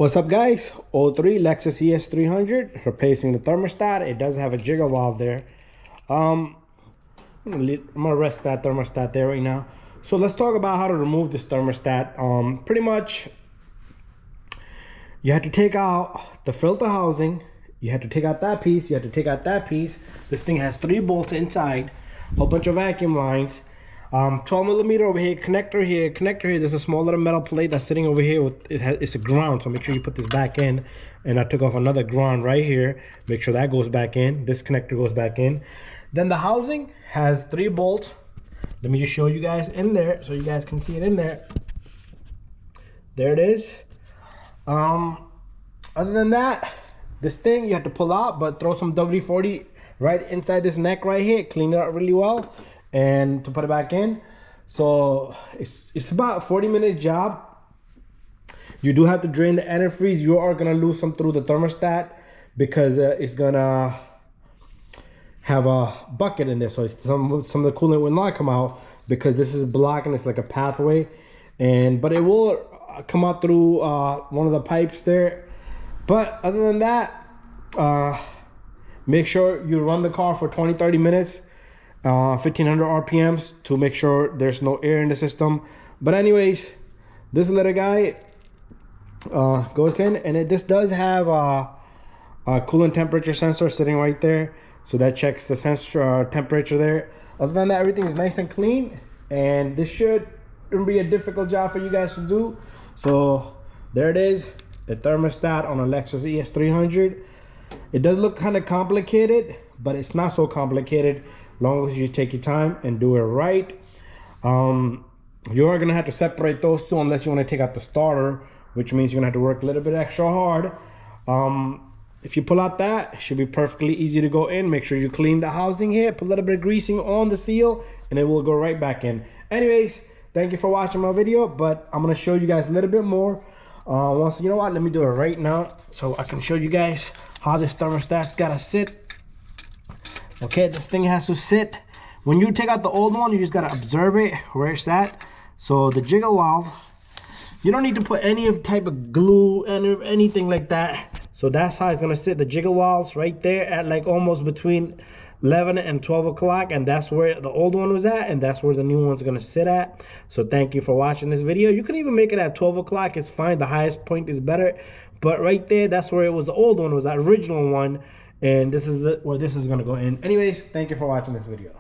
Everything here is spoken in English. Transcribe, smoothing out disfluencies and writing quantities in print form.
What's up, guys? '03 Lexus ES300 replacing the thermostat. It does have a jiggle valve there. I'm gonna rest that thermostat there right now. So let's talk about how to remove this thermostat. Pretty much you have to take out the filter housing, you have to take out that piece, you have to take out that piece. This thing has 3 bolts inside, a whole bunch of vacuum lines, 12 millimeter over here, connector here, connector here. There's a small little metal plate that's sitting over here with it's a ground, so make sure you put this back in. And I took off another ground right here, make sure that goes back in. This connector goes back in. Then the housing has 3 bolts. Let me just show you guys in there so you guys can see it in there. There it is. Other than that, this thing you have to pull out, but throw some WD-40 right inside this neck right here, clean it up really well, and to put it back in. So it's about a 40-minute job. You do have to drain the antifreeze. You are gonna lose some through the thermostat because it's gonna have a bucket in there, so some of the coolant will not come out because this is blocking. It's like a pathway, but it will come out through one of the pipes there. But other than that, make sure you run the car for 20-30 minutes, 1500 RPMs, to make sure there's no air in the system. But anyways, this little guy goes in, and this does have a coolant temperature sensor sitting right there, so that checks the sensor temperature there. Other than that, everything is nice and clean, and this shouldn't be a difficult job for you guys to do. So there it is, the thermostat on a Lexus ES300. It does look kind of complicated, but it's not so complicated as long as you take your time and do it right. You are gonna have to separate those two unless you want to take out the starter, which means you're gonna have to work a little bit extra hard. If you pull out that, it should be perfectly easy to go in. Make sure you clean the housing here, put a little bit of greasing on the seal, and it will go right back in. Anyways, thank you for watching my video, but I'm gonna show you guys a little bit more. You know what, let me do it right now so I can show you guys how this thermostat's gotta sit. Okay, this thing has to sit. When you take out the old one, you just gotta observe it where it's at. So the jiggle valve, you don't need to put any type of glue, anything like that. So that's how it's gonna sit. The jiggle valve's right there at like almost between 11 and 12 o'clock, and that's where the old one was at, and that's where the new one's gonna sit at. So thank you for watching this video. You can even make it at 12 o'clock, it's fine. The highest point is better, but right there, that's where it was. The old one was the original one, and this is where this is gonna go in. Anyways, thank you for watching this video.